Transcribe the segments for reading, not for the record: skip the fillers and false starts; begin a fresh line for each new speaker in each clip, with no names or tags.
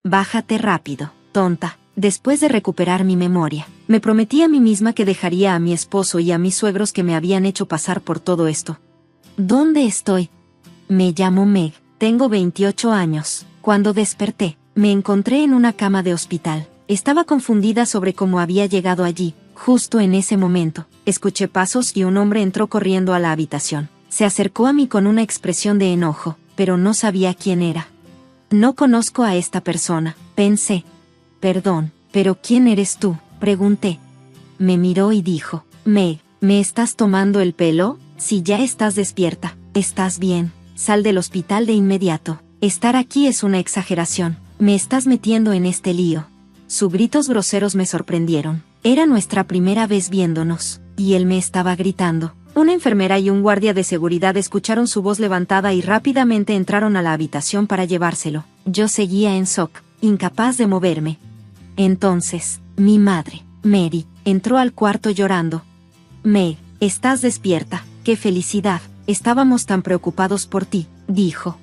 Bájate rápido, tonta. Después de recuperar mi memoria, me prometí a mí misma que dejaría a mi esposo y a mis suegros que me habían hecho pasar por todo esto. ¿Dónde estoy? Me llamo Meg, tengo 28 años. Cuando desperté, me encontré en una cama de hospital. Estaba confundida sobre cómo había llegado allí. Justo en ese momento, escuché pasos y un hombre entró corriendo a la habitación. Se acercó a mí con una expresión de enojo, pero no sabía quién era. No conozco a esta persona, pensé. Perdón, ¿pero quién eres tú?, pregunté. Me miró y dijo, Meg, ¿me estás tomando el pelo? Si ya estás despierta, estás bien, sal del hospital de inmediato. Estar aquí es una exageración, me estás metiendo en este lío. Sus gritos groseros me sorprendieron. Era nuestra primera vez viéndonos, y él me estaba gritando. Una enfermera y un guardia de seguridad escucharon su voz levantada y rápidamente entraron a la habitación para llevárselo. Yo seguía en shock, incapaz de moverme. Entonces, mi madre, Mary, entró al cuarto llorando. Meg, estás despierta, qué felicidad, estábamos tan preocupados por ti, dijo.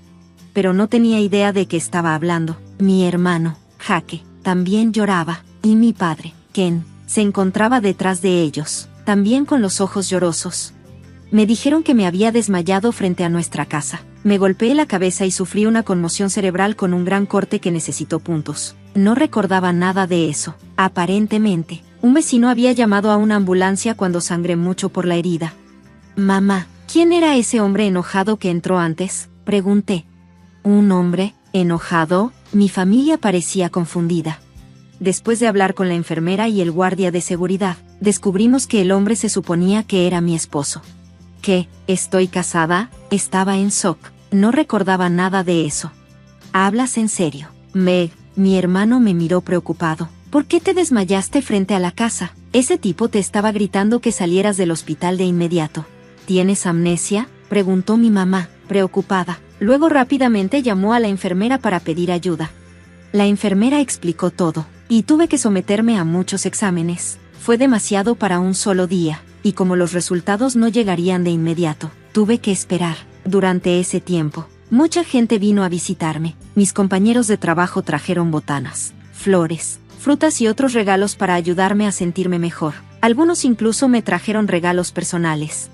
Pero no tenía idea de qué estaba hablando. Mi hermano, Jake, también lloraba, y mi padre, Ken, se encontraba detrás de ellos, también con los ojos llorosos. Me dijeron que me había desmayado frente a nuestra casa. Me golpeé la cabeza y sufrí una conmoción cerebral con un gran corte que necesitó puntos. No recordaba nada de eso. Aparentemente, un vecino había llamado a una ambulancia cuando sangré mucho por la herida. Mamá, ¿quién era ese hombre enojado que entró antes?, pregunté. ¿Un hombre enojado? Mi familia parecía confundida. Después de hablar con la enfermera y el guardia de seguridad, descubrimos que el hombre se suponía que era mi esposo. ¿Qué? ¿Estoy casada? Estaba en shock. No recordaba nada de eso. ¿Hablas en serio? Meg, mi hermano me miró preocupado. ¿Por qué te desmayaste frente a la casa? Ese tipo te estaba gritando que salieras del hospital de inmediato. ¿Tienes amnesia?, preguntó mi mamá, preocupada. Luego rápidamente llamó a la enfermera para pedir ayuda. La enfermera explicó todo, y tuve que someterme a muchos exámenes. Fue demasiado para un solo día, y como los resultados no llegarían de inmediato, tuve que esperar. Durante ese tiempo, mucha gente vino a visitarme. Mis compañeros de trabajo trajeron botanas, flores, frutas y otros regalos para ayudarme a sentirme mejor. Algunos incluso me trajeron regalos personales.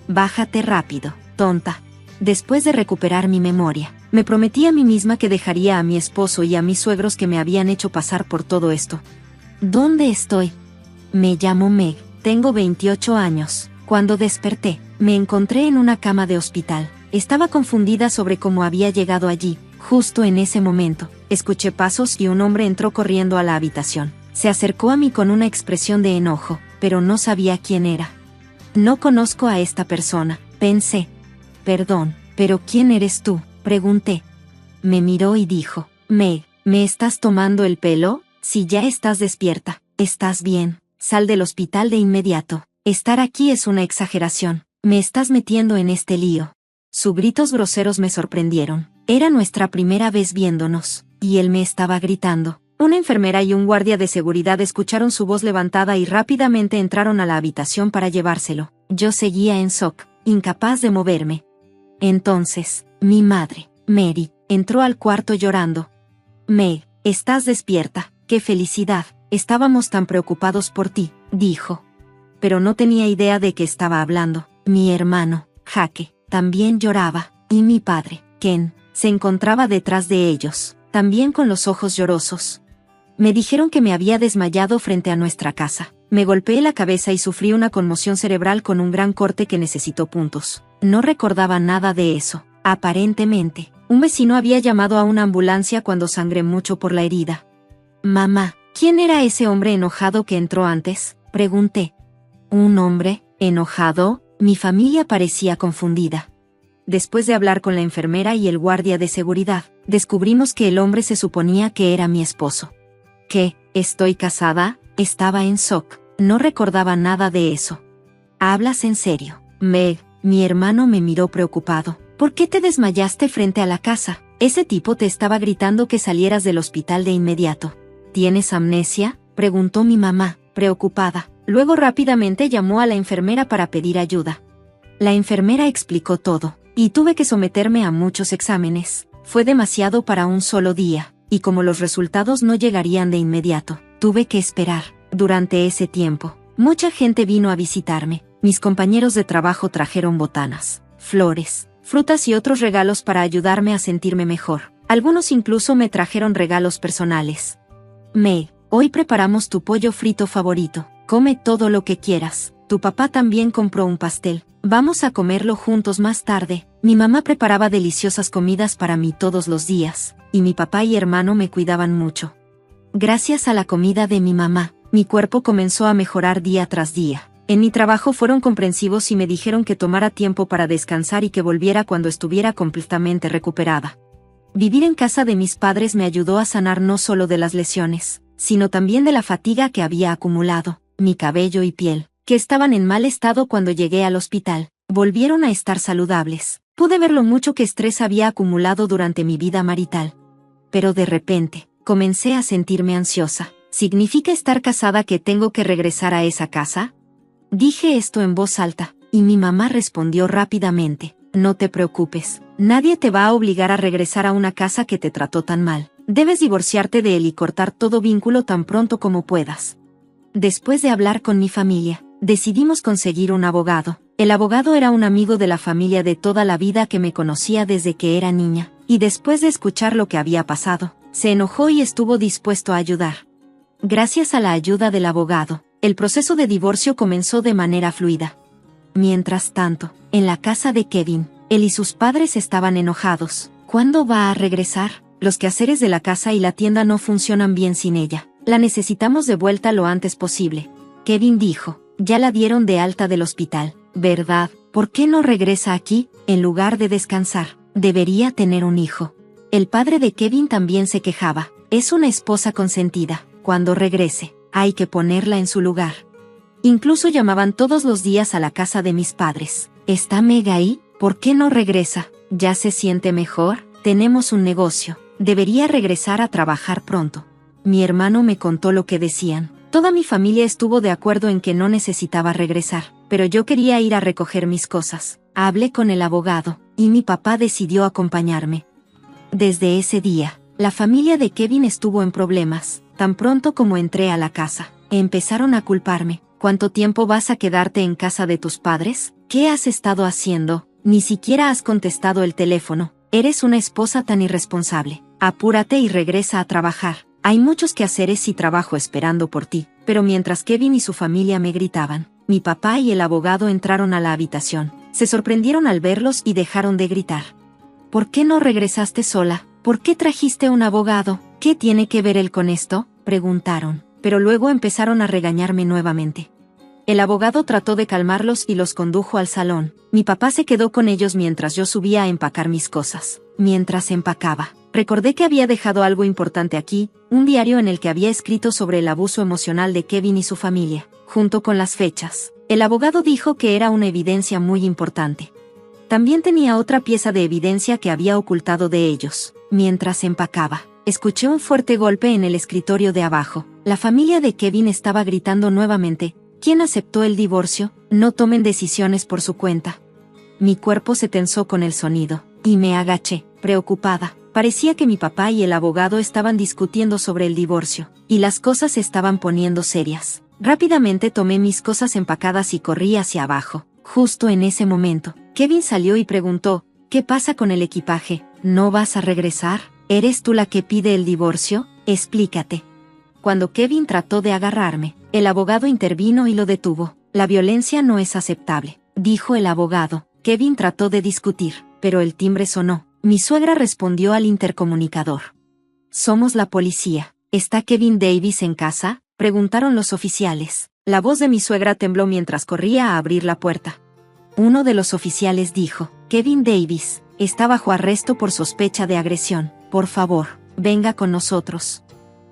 Bájate rápido, tonta. Después de recuperar mi memoria, me prometí a mí misma que dejaría a mi esposo y a mis suegros que me habían hecho pasar por todo esto. ¿Dónde estoy? Me llamo Meg, tengo 28 años. Cuando desperté, me encontré en una cama de hospital. Estaba confundida sobre cómo había llegado allí. Justo en ese momento, escuché pasos y un hombre entró corriendo a la habitación. Se acercó a mí con una expresión de enojo, pero no sabía quién era. No conozco a esta persona, pensé. Perdón, ¿pero quién eres tú?, pregunté. Me miró y dijo, Meg, ¿me estás tomando el pelo? Si ya estás despierta, estás bien, sal del hospital de inmediato. Estar aquí es una exageración, me estás metiendo en este lío. Sus gritos groseros me sorprendieron. Era nuestra primera vez viéndonos, y él me estaba gritando. Una enfermera y un guardia de seguridad escucharon su voz levantada y rápidamente entraron a la habitación para llevárselo. Yo seguía en shock, incapaz de moverme. Entonces, mi madre, Mary, entró al cuarto llorando. Meg, estás despierta, qué felicidad, estábamos tan preocupados por ti, dijo. Pero no tenía idea de qué estaba hablando. Mi hermano, Jake, también lloraba, y mi padre, Ken, se encontraba detrás de ellos, también con los ojos llorosos. Me dijeron que me había desmayado frente a nuestra casa. Me golpeé la cabeza y sufrí una conmoción cerebral con un gran corte que necesitó puntos. No recordaba nada de eso. Aparentemente, un vecino había llamado a una ambulancia cuando sangré mucho por la herida. Mamá, ¿quién era ese hombre enojado que entró antes?, pregunté. ¿Un hombre enojado? Mi familia parecía confundida. Después de hablar con la enfermera y el guardia de seguridad, descubrimos que el hombre se suponía que era mi esposo. ¿Qué? ¿Estoy casada? Estaba en shock. No recordaba nada de eso. ¿Hablas en serio? Meg, mi hermano me miró preocupado. ¿Por qué te desmayaste frente a la casa? Ese tipo te estaba gritando que salieras del hospital de inmediato. ¿Tienes amnesia?, preguntó mi mamá, preocupada. Luego rápidamente llamó a la enfermera para pedir ayuda. La enfermera explicó todo, y tuve que someterme a muchos exámenes. Fue demasiado para un solo día, y como los resultados no llegarían de inmediato, tuve que esperar. Durante ese tiempo, mucha gente vino a visitarme. Mis compañeros de trabajo trajeron botanas, flores, frutas y otros regalos para ayudarme a sentirme mejor. Algunos incluso me trajeron regalos personales. Meg, hoy preparamos tu pollo frito favorito. Come todo lo que quieras. Tu papá también compró un pastel. Vamos a comerlo juntos más tarde. Mi mamá preparaba deliciosas comidas para mí todos los días, y mi papá y hermano me cuidaban mucho. Gracias a la comida de mi mamá, mi cuerpo comenzó a mejorar día tras día. En mi trabajo fueron comprensivos y me dijeron que tomara tiempo para descansar y que volviera cuando estuviera completamente recuperada. Vivir en casa de mis padres me ayudó a sanar no solo de las lesiones, sino también de la fatiga que había acumulado. Mi cabello y piel, que estaban en mal estado cuando llegué al hospital, volvieron a estar saludables. Pude ver lo mucho que estrés había acumulado durante mi vida marital. Pero de repente, comencé a sentirme ansiosa. ¿Significa estar casada que tengo que regresar a esa casa? Dije esto en voz alta, y mi mamá respondió rápidamente: no te preocupes, nadie te va a obligar a regresar a una casa que te trató tan mal. Debes divorciarte de él y cortar todo vínculo tan pronto como puedas. Después de hablar con mi familia, decidimos conseguir un abogado. El abogado era un amigo de la familia de toda la vida que me conocía desde que era niña, y después de escuchar lo que había pasado, se enojó y estuvo dispuesto a ayudar. Gracias a la ayuda del abogado, el proceso de divorcio comenzó de manera fluida. Mientras tanto, en la casa de Kevin, él y sus padres estaban enojados. ¿Cuándo va a regresar? Los quehaceres de la casa y la tienda no funcionan bien sin ella. La necesitamos de vuelta lo antes posible. Kevin dijo: ya la dieron de alta del hospital, ¿verdad? ¿Por qué no regresa aquí, en lugar de descansar? Debería tener un hijo. El padre de Kevin también se quejaba: es una esposa consentida. Cuando regrese, hay que ponerla en su lugar. Incluso llamaban todos los días a la casa de mis padres. ¿Está Meg ahí? ¿Por qué no regresa? ¿Ya se siente mejor? Tenemos un negocio. Debería regresar a trabajar pronto. Mi hermano me contó lo que decían. Toda mi familia estuvo de acuerdo en que no necesitaba regresar, pero yo quería ir a recoger mis cosas. Hablé con el abogado, y mi papá decidió acompañarme. Desde ese día, la familia de Kevin estuvo en problemas. Tan pronto como entré a la casa, empezaron a culparme. ¿Cuánto tiempo vas a quedarte en casa de tus padres? ¿Qué has estado haciendo? Ni siquiera has contestado el teléfono. Eres una esposa tan irresponsable. Apúrate y regresa a trabajar. Hay muchos quehaceres y trabajo esperando por ti. Pero mientras Kevin y su familia me gritaban, mi papá y el abogado entraron a la habitación. Se sorprendieron al verlos y dejaron de gritar. ¿Por qué no regresaste sola? ¿Por qué trajiste un abogado? ¿Qué tiene que ver él con esto?, preguntaron. Pero luego empezaron a regañarme nuevamente. El abogado trató de calmarlos y los condujo al salón. Mi papá se quedó con ellos mientras yo subía a empacar mis cosas. Mientras empacaba, recordé que había dejado algo importante aquí, un diario en el que había escrito sobre el abuso emocional de Kevin y su familia, junto con las fechas. El abogado dijo que era una evidencia muy importante. También tenía otra pieza de evidencia que había ocultado de ellos. Mientras empacaba, escuché un fuerte golpe en el escritorio de abajo. La familia de Kevin estaba gritando nuevamente: ¿quién aceptó el divorcio? No tomen decisiones por su cuenta. Mi cuerpo se tensó con el sonido, y me agaché, preocupada. Parecía que mi papá y el abogado estaban discutiendo sobre el divorcio, y las cosas se estaban poniendo serias. Rápidamente tomé mis cosas empacadas y corrí hacia abajo. Justo en ese momento, Kevin salió y preguntó: ¿qué pasa con el equipaje? ¿No vas a regresar? ¿Eres tú la que pide el divorcio? Explícate. Cuando Kevin trató de agarrarme, el abogado intervino y lo detuvo. La violencia no es aceptable, dijo el abogado. Kevin trató de discutir, pero el timbre sonó. Mi suegra respondió al intercomunicador. Somos la policía. ¿Está Kevin Davis en casa?, preguntaron los oficiales. La voz de mi suegra tembló mientras corría a abrir la puerta. Uno de los oficiales dijo: Kevin Davis está bajo arresto por sospecha de agresión. Por favor, venga con nosotros.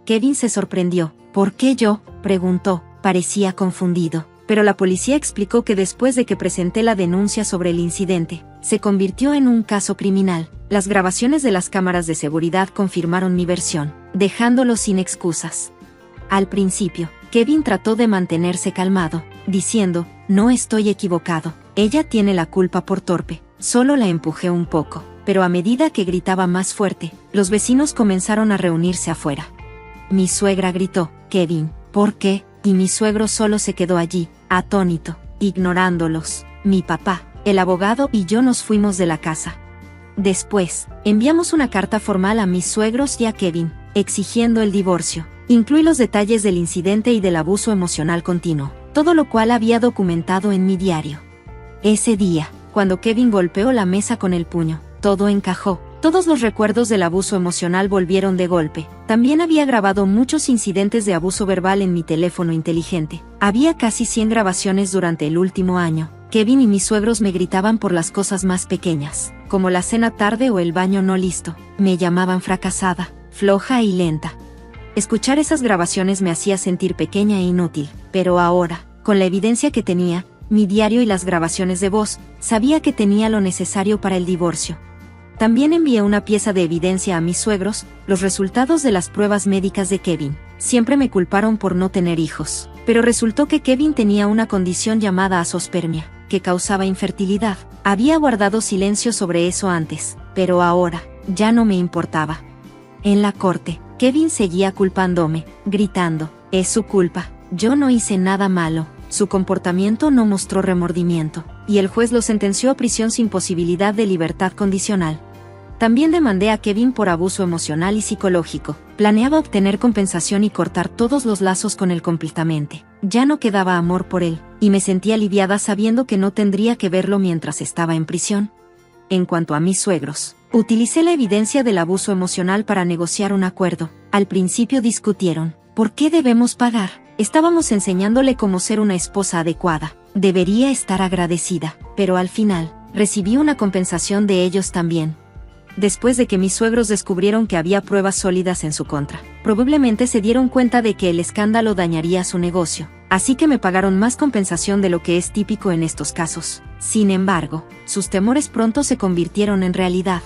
Kevin se sorprendió. ¿Por qué yo?, preguntó. Parecía confundido, pero la policía explicó que después de que presenté la denuncia sobre el incidente, se convirtió en un caso criminal. Las grabaciones de las cámaras de seguridad confirmaron mi versión, dejándolo sin excusas. Al principio, Kevin trató de mantenerse calmado, diciendo: no estoy equivocado, ella tiene la culpa por torpe, solo la empujé un poco. pero a medida que gritaba más fuerte, los vecinos comenzaron a reunirse afuera. Mi suegra gritó, «Kevin, ¿por qué?», y mi suegro solo se quedó allí, atónito, ignorándolos. Mi papá, el abogado y yo nos fuimos de la casa. Después, enviamos una carta formal a mis suegros y a Kevin, exigiendo el divorcio. Incluí los detalles del incidente y del abuso emocional continuo, todo lo cual había documentado en mi diario. Ese día, cuando Kevin golpeó la mesa con el puño, todo encajó. Todos los recuerdos del abuso emocional volvieron de golpe. También había grabado muchos incidentes de abuso verbal en mi teléfono inteligente. Había casi 100 grabaciones durante el último año. Kevin y mis suegros me gritaban por las cosas más pequeñas, como la cena tarde o el baño no listo. Me llamaban fracasada, floja y lenta. Escuchar esas grabaciones me hacía sentir pequeña e inútil, pero ahora, con la evidencia que tenía, mi diario y las grabaciones de voz, sabía que tenía lo necesario para el divorcio. También envié una pieza de evidencia a mis suegros, los resultados de las pruebas médicas de Kevin. Siempre me culparon por no tener hijos, pero resultó que Kevin tenía una condición llamada azospermia, que causaba infertilidad. Había guardado silencio sobre eso antes, pero ahora, ya no me importaba. En la corte, Kevin seguía culpándome, gritando, «Es su culpa, yo no hice nada malo». Su comportamiento no mostró remordimiento, y el juez lo sentenció a prisión sin posibilidad de libertad condicional. También demandé a Kevin por abuso emocional y psicológico. Planeaba obtener compensación y cortar todos los lazos con él completamente. Ya no quedaba amor por él, y me sentí aliviada sabiendo que no tendría que verlo mientras estaba en prisión. En cuanto a mis suegros, utilicé la evidencia del abuso emocional para negociar un acuerdo. Al principio discutieron, ¿por qué debemos pagar? Estábamos enseñándole cómo ser una esposa adecuada. Debería estar agradecida, pero al final, recibí una compensación de ellos también. Después de que mis suegros descubrieron que había pruebas sólidas en su contra, probablemente se dieron cuenta de que el escándalo dañaría su negocio, así que me pagaron más compensación de lo que es típico en estos casos. Sin embargo, sus temores pronto se convirtieron en realidad.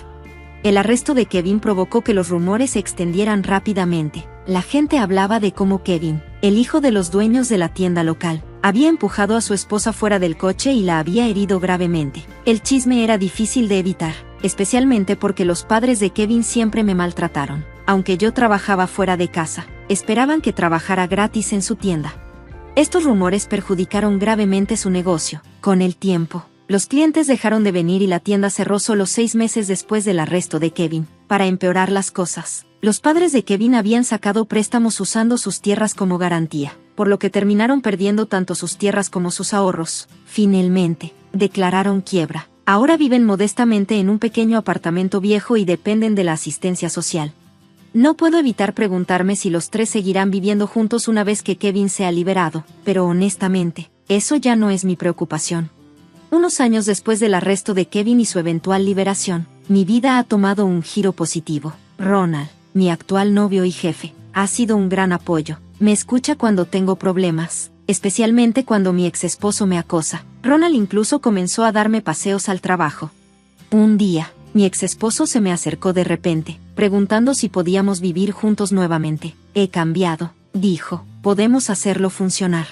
El arresto de Kevin provocó que los rumores se extendieran rápidamente. La gente hablaba de cómo Kevin, el hijo de los dueños de la tienda local, había empujado a su esposa fuera del coche y la había herido gravemente. El chisme era difícil de evitar, especialmente porque los padres de Kevin siempre me maltrataron. Aunque yo trabajaba fuera de casa, esperaban que trabajara gratis en su tienda. Estos rumores perjudicaron gravemente su negocio. Con el tiempo, los clientes dejaron de venir y la tienda cerró solo 6 meses después del arresto de Kevin. Para empeorar las cosas, los padres de Kevin habían sacado préstamos usando sus tierras como garantía, por lo que terminaron perdiendo tanto sus tierras como sus ahorros. Finalmente, declararon quiebra. Ahora viven modestamente en un pequeño apartamento viejo y dependen de la asistencia social. No puedo evitar preguntarme si los tres seguirán viviendo juntos una vez que Kevin sea liberado, pero honestamente, eso ya no es mi preocupación. Unos años después del arresto de Kevin y su eventual liberación, mi vida ha tomado un giro positivo. Ronald, mi actual novio y jefe, ha sido un gran apoyo. Me escucha cuando tengo problemas, especialmente cuando mi ex esposo me acosa. Ronald incluso comenzó a darme paseos al trabajo. Un día, mi ex esposo se me acercó de repente, preguntando si podíamos vivir juntos nuevamente. He cambiado, dijo, podemos hacerlo funcionar.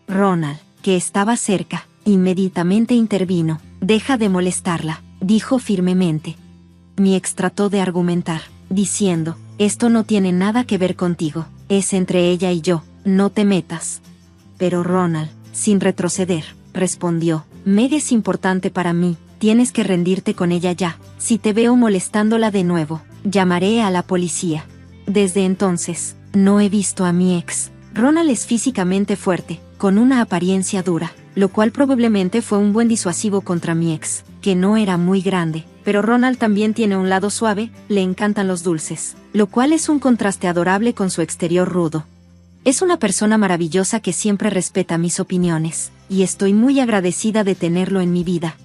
Ronald, que estaba cerca, inmediatamente intervino. Deja de molestarla, dijo firmemente. Mi ex trató de argumentar, diciendo, esto no tiene nada que ver contigo, es entre ella y yo, no te metas. Pero Ronald, sin retroceder, respondió, Meg es importante para mí, tienes que rendirte con ella ya. Si te veo molestándola de nuevo, llamaré a la policía. Desde entonces, no he visto a mi ex. Ronald es físicamente fuerte, con una apariencia dura, lo cual probablemente fue un buen disuasivo contra mi ex, que no era muy grande. Pero Ronald también tiene un lado suave, le encantan los dulces, lo cual es un contraste adorable con su exterior rudo. Es una persona maravillosa que siempre respeta mis opiniones, y estoy muy agradecida de tenerlo en mi vida.